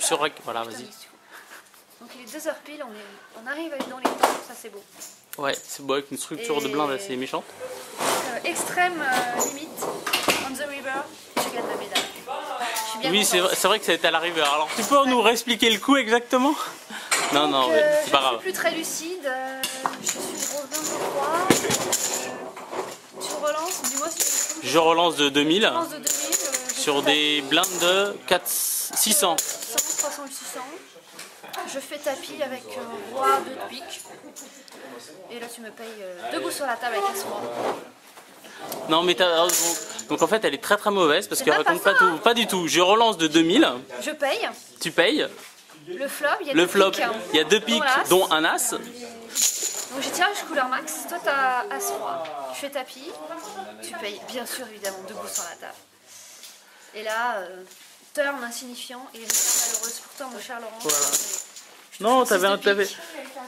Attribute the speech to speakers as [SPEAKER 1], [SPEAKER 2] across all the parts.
[SPEAKER 1] sur rec. Voilà, vas-y.
[SPEAKER 2] Donc il est 2h pile, on arrive dans les temps, ça c'est beau.
[SPEAKER 1] Ouais, c'est beau avec une structure de blinde assez méchante.
[SPEAKER 2] Extrême limite, on the river, je gagne la médaille.
[SPEAKER 1] Oui, c'est vrai que ça a été à la river. Alors tu peux nous réexpliquer le coup exactement? Non, non, c'est pas grave.
[SPEAKER 2] Je suis plus très lucide, je suis revenu de 3. Tu relances, dis-moi si tu
[SPEAKER 1] Je relance de 2000.
[SPEAKER 2] Je relance de 2000
[SPEAKER 1] sur des blindes de 600.
[SPEAKER 2] 300 ou 600. Je fais tapis avec roi 2 de pique. Et là tu me payes debout sur la table avec un soir.
[SPEAKER 1] Non mais donc en fait elle est très mauvaise parce qu'elle raconte pas
[SPEAKER 2] ça,
[SPEAKER 1] tout,
[SPEAKER 2] hein.
[SPEAKER 1] pas du tout. Je relance de 2000.
[SPEAKER 2] Je paye.
[SPEAKER 1] Tu payes.
[SPEAKER 2] Le flop, il y a
[SPEAKER 1] le
[SPEAKER 2] deux
[SPEAKER 1] flop,
[SPEAKER 2] piques.
[SPEAKER 1] Il y a 2 piques dont un as.
[SPEAKER 2] Donc j'ai tirage couleur max. Toi t'as as roi. Je fais tapis. Tu payes bien sûr évidemment debout sur la table. Et là, turn insignifiant et malheureuse pour toi mon cher Laurent.
[SPEAKER 1] Voilà. Non, t'avais un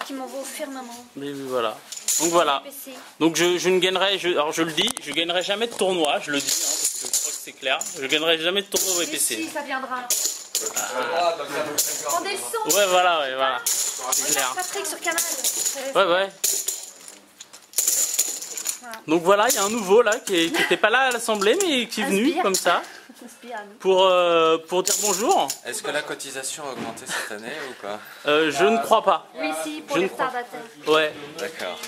[SPEAKER 2] qui m'envoie au firmament.
[SPEAKER 1] Mais voilà. Donc voilà. Donc je ne gagnerai, alors je le dis, je gagnerai jamais de tournoi, je le dis, hein, parce que je crois que c'est clair. Je gagnerai jamais de tournoi au VPC.
[SPEAKER 2] Si, ça viendra. Rendez le son.
[SPEAKER 1] Ouais, voilà. C'est clair.
[SPEAKER 2] Patrick sur Canal.
[SPEAKER 1] Ouais. Voilà. Donc voilà, il y a un nouveau là qui n'était pas là à l'Assemblée, mais qui est venu comme ça. Pour dire bonjour.
[SPEAKER 3] Est-ce que la cotisation a augmenté cette année ou pas?
[SPEAKER 1] Je ne crois pas.
[SPEAKER 2] Oui, si, pour les retardataires.
[SPEAKER 1] Ouais.
[SPEAKER 3] D'accord.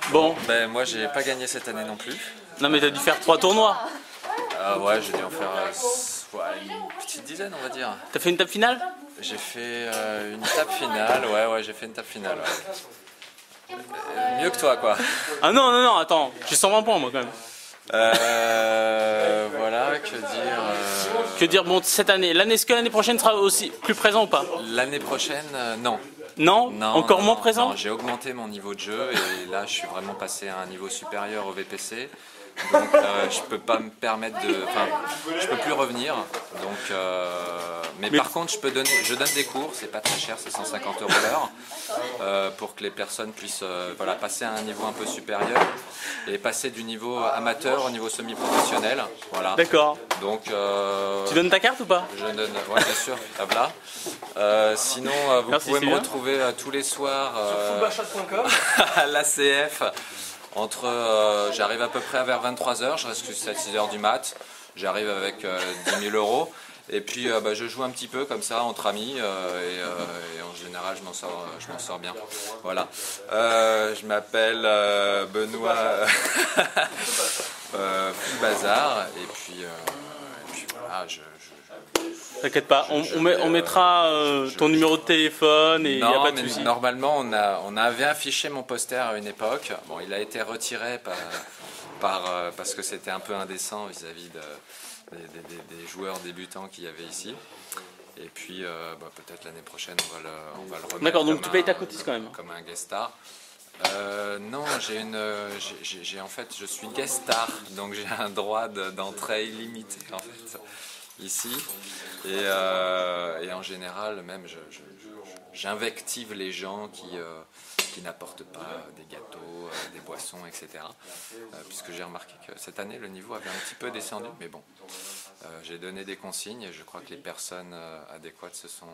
[SPEAKER 1] Bon.
[SPEAKER 3] Ben moi j'ai pas gagné cette année non plus.
[SPEAKER 1] Non mais t'as dû faire 3 tournois.
[SPEAKER 3] Ouais, j'ai dû en faire une petite dizaine on va dire.
[SPEAKER 1] T'as fait une table finale?
[SPEAKER 3] J'ai fait une table finale, ouais j'ai fait une table finale. Ouais. Mieux que toi quoi.
[SPEAKER 1] Ah non, attends, j'ai 120 points moi quand même.
[SPEAKER 3] Voilà, que dire
[SPEAKER 1] Que dire, bon, cette année, est-ce que l'année prochaine sera aussi plus présent ou pas?
[SPEAKER 3] L'année prochaine, non.
[SPEAKER 1] Non, encore moins présent?
[SPEAKER 3] Non, j'ai augmenté mon niveau de jeu et là je suis vraiment passé à un niveau supérieur au VPC. Donc je peux pas me permettre de... Enfin, je peux plus revenir. Donc, mais par contre, je donne des cours, c'est pas très cher, c'est 150 € l'heure, pour que les personnes puissent voilà, passer à un niveau un peu supérieur et passer du niveau amateur au niveau semi-professionnel. Voilà.
[SPEAKER 1] D'accord.
[SPEAKER 3] Donc,
[SPEAKER 1] tu donnes ta carte ou pas?
[SPEAKER 3] Je donne, ouais, bien sûr, là. Sinon, vous pouvez me retrouver tous les soirs à l'ACF. J'arrive à peu près vers 23 h, je reste jusqu'à 6 h du mat, j'arrive avec 10 000 € et puis je joue un petit peu comme ça entre amis et en général je m'en sors bien. Voilà. Je m'appelle Benoît Full Bazar et puis voilà,
[SPEAKER 1] T'inquiète pas, on mettra ton numéro de téléphone et il n'y a pas de souci.
[SPEAKER 3] Normalement, on avait affiché mon poster à une époque. Bon, il a été retiré parce que c'était un peu indécent vis-à-vis des joueurs débutants qu'il y avait ici. Et puis, peut-être l'année prochaine, on va le remettre.
[SPEAKER 1] D'accord, donc tu payes ta cotise quand même.
[SPEAKER 3] Comme un guest star. Non, en fait, je suis guest star, donc j'ai un droit d'entrée illimité en fait. Ici et en général même j'invective les gens qui n'apportent pas des gâteaux, des boissons, etc. Puisque j'ai remarqué que cette année le niveau avait un petit peu descendu, mais bon, j'ai donné des consignes et je crois que les personnes adéquates se sont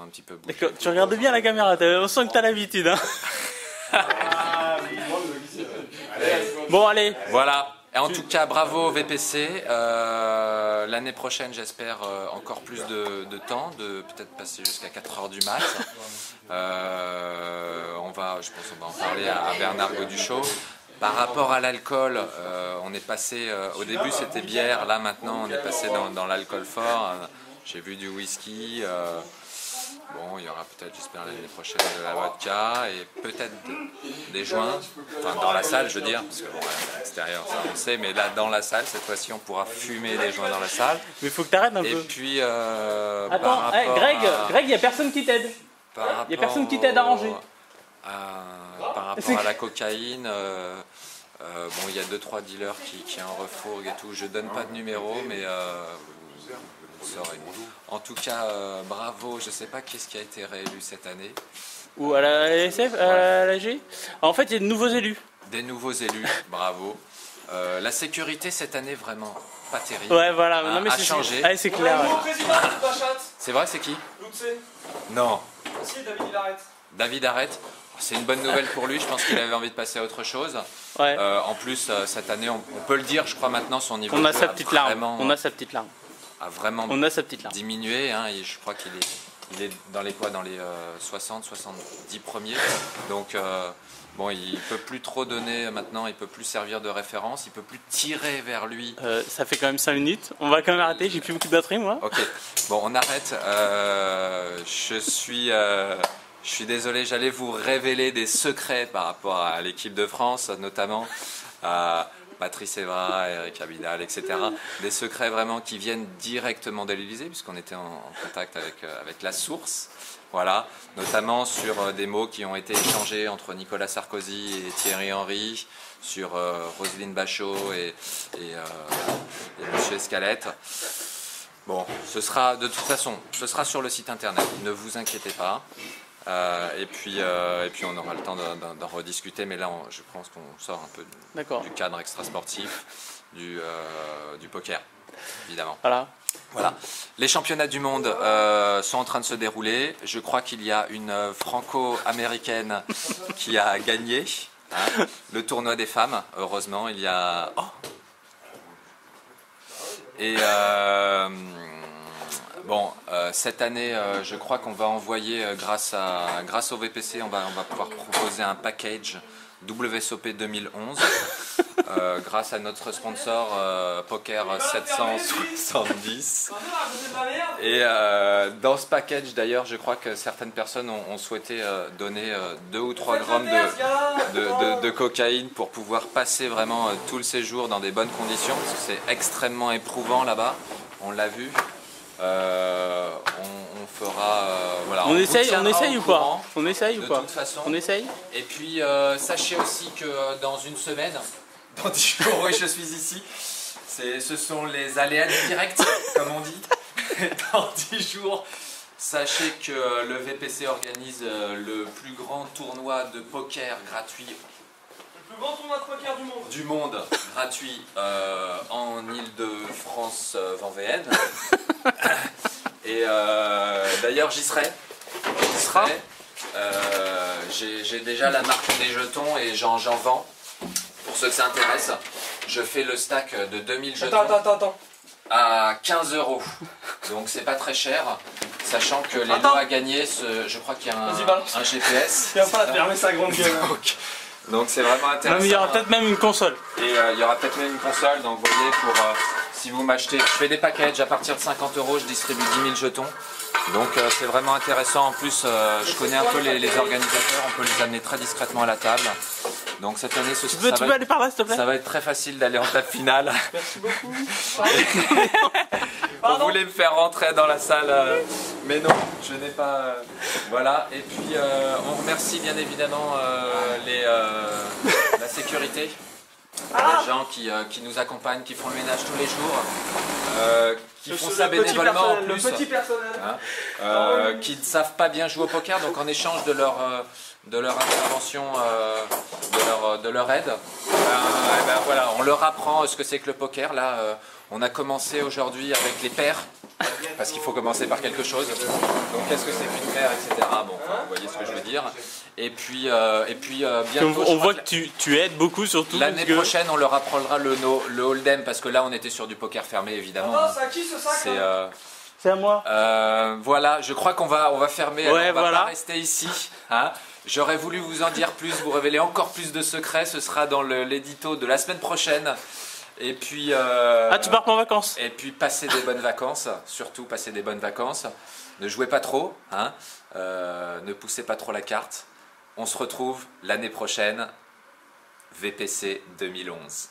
[SPEAKER 3] un petit peu bougées.
[SPEAKER 1] D'accord, tu regardes bien la caméra, on sent que tu as l'habitude. Hein. Bon allez.
[SPEAKER 3] Voilà. Et en tout cas, bravo Je l'année prochaine, j'espère encore plus de temps, de peut-être passer jusqu'à 4 h du mat. Je pense qu'on va en parler à Bernard Goduchot. Par rapport à l'alcool, on est passé, au début c'était bière, là maintenant on est passé dans l'alcool fort. J'ai vu du whisky. Bon, il y aura peut-être, j'espère, l'année prochaine de la vodka et peut-être des joints, enfin dans la salle je veux dire, parce que bon, à l'extérieur ça on sait, mais là dans la salle, cette fois-ci on pourra fumer des joints dans la salle.
[SPEAKER 1] Mais il faut que tu arrêtes un peu.
[SPEAKER 3] Et puis,
[SPEAKER 1] attends, Greg, il n'y a personne qui t'aide. Il n'y a personne qui t'aide à ranger.
[SPEAKER 3] Par rapport à la cocaïne, bon, il y a 2-3 dealers qui en refourguent et tout, je donne pas de numéro, mais... En tout cas, bravo, je ne sais pas qu'est-ce qui a été réélu cette année.
[SPEAKER 1] Ou à la SF, à la G. En fait, il y a de nouveaux élus.
[SPEAKER 3] Des nouveaux élus, bravo. La sécurité cette année, vraiment pas terrible.
[SPEAKER 1] Ouais, voilà.
[SPEAKER 3] Hein,
[SPEAKER 1] Non, mais
[SPEAKER 3] a
[SPEAKER 1] c'est
[SPEAKER 3] changé.
[SPEAKER 1] Ouais, c'est clair. Ouais.
[SPEAKER 3] C'est vrai, c'est qui?
[SPEAKER 4] Lutze.
[SPEAKER 3] Non.
[SPEAKER 4] Si, David, il arrête.
[SPEAKER 3] David arrête. C'est une bonne nouvelle pour lui, je pense qu'il avait envie de passer à autre chose.
[SPEAKER 1] Ouais.
[SPEAKER 3] En plus, cette année, on peut le dire, je crois maintenant, son niveau
[SPEAKER 1] On
[SPEAKER 3] de
[SPEAKER 1] a
[SPEAKER 3] jeu
[SPEAKER 1] sa petite larme.
[SPEAKER 3] vraiment,
[SPEAKER 1] On a sa petite larme.
[SPEAKER 3] a vraiment
[SPEAKER 1] On a sa petite larme.
[SPEAKER 3] diminué. Hein, et je crois qu'il est dans les 60, 70 premiers. Donc, bon, il peut plus trop donner maintenant, il peut plus servir de référence, il peut plus tirer vers lui.
[SPEAKER 1] Ça fait quand même 5 minutes. On va quand même arrêter. J'ai plus beaucoup de batterie, moi.
[SPEAKER 3] Ok, bon, on arrête. Je suis désolé, j'allais vous révéler des secrets par rapport à l'équipe de France, notamment à Patrice Evra, Eric Abidal, etc. Des secrets vraiment qui viennent directement de l'Élysée, puisqu'on était en contact avec la source. Voilà, notamment sur des mots qui ont été échangés entre Nicolas Sarkozy et Thierry Henry, sur Roselyne Bachot et M. Escalette. Bon, ce sera de toute façon, ce sera sur le site internet, ne vous inquiétez pas. Et puis on aura le temps d'en rediscuter, mais là je pense qu'on sort un peu du cadre extrasportif, du poker, évidemment. Voilà. Les championnats du monde sont en train de se dérouler. Je crois qu'il y a une franco-américaine qui a gagné le tournoi des femmes. Heureusement, il y a... Oh. Et bon, cette année, je crois qu'on va envoyer, grâce au VPC, on va pouvoir proposer un package WSOP 2011 grâce à notre sponsor Poker 770. Et dans ce package, d'ailleurs, je crois que certaines personnes ont souhaité donner 2 ou 3 grammes de cocaïne pour pouvoir passer vraiment tout le séjour dans des bonnes conditions, parce que c'est extrêmement éprouvant là-bas, on l'a vu. On fera voilà,
[SPEAKER 1] on essaye ou pas? On essaye ou
[SPEAKER 3] de
[SPEAKER 1] pas?
[SPEAKER 3] toute façon.
[SPEAKER 1] On essaye.
[SPEAKER 3] Et puis sachez aussi que dans une semaine, dans 10 jours, oui, je suis ici. Ce sont les aléas du direct, comme on dit. Dans 10 jours, sachez que le VPC organise le plus grand tournoi de poker gratuit.
[SPEAKER 4] Le plus grand tournoi de poker du monde.
[SPEAKER 3] Gratuit en Île-de-France Vendéenne. Et d'ailleurs j'y serai. J'ai déjà la marque des jetons et j'en vends. Pour ceux que ça intéresse, je fais le stack de 2000 jetons à 15 €. Donc c'est pas très cher. Sachant que les lots à gagner, je crois qu'il y a un GPS.
[SPEAKER 4] Il va pas fermer sa grande gueule.
[SPEAKER 3] Donc c'est vraiment intéressant.
[SPEAKER 1] Non, mais il y aura peut-être même une console.
[SPEAKER 3] Et il y aura peut-être même une console. Donc vous voyez, si vous m'achetez, je fais des packages à partir de 50 €, je distribue 10 000 jetons. Donc c'est vraiment intéressant. En plus, je connais un peu les organisateurs, on peut les amener très discrètement à la table. Donc cette année,
[SPEAKER 1] tu peux aller par là, s'il te plaît.
[SPEAKER 3] Ça va être très facile d'aller en table finale.
[SPEAKER 4] Merci beaucoup.
[SPEAKER 3] On voulait me faire rentrer dans la salle, mais non, je n'ai pas... Voilà, et puis on remercie bien évidemment la sécurité. Les gens qui nous accompagnent, qui font le ménage tous les jours, qui font ça bénévolement en plus,
[SPEAKER 4] le petit personnel,
[SPEAKER 3] qui ne savent pas bien jouer au poker, donc en échange de leur intervention, de leur aide, voilà, on leur apprend ce que c'est que le poker. Là, on a commencé aujourd'hui avec les paires, parce qu'il faut commencer par quelque chose. Donc qu'est-ce que c'est qu'une paire, etc. Bon, enfin, vous voyez ce que je veux dire. Et puis bientôt,
[SPEAKER 1] on voit que tu aides beaucoup, surtout.
[SPEAKER 3] L'année prochaine, on leur apprendra le hold'em, parce que là, on était sur du poker fermé, évidemment.
[SPEAKER 4] Attends, c'est à qui ce sac?
[SPEAKER 1] C'est à moi.
[SPEAKER 3] Voilà, je crois qu'on va fermer.
[SPEAKER 1] Ouais,
[SPEAKER 3] on va pas rester ici. Hein. J'aurais voulu vous en dire plus, vous révéler encore plus de secrets. Ce sera dans l'édito de la semaine prochaine. Et puis.
[SPEAKER 1] Tu pars pas en vacances?
[SPEAKER 3] Et puis passez des bonnes vacances. Surtout passez des bonnes vacances. Ne jouez pas trop. Hein. Ne poussez pas trop la carte. On se retrouve l'année prochaine. VPC 2011.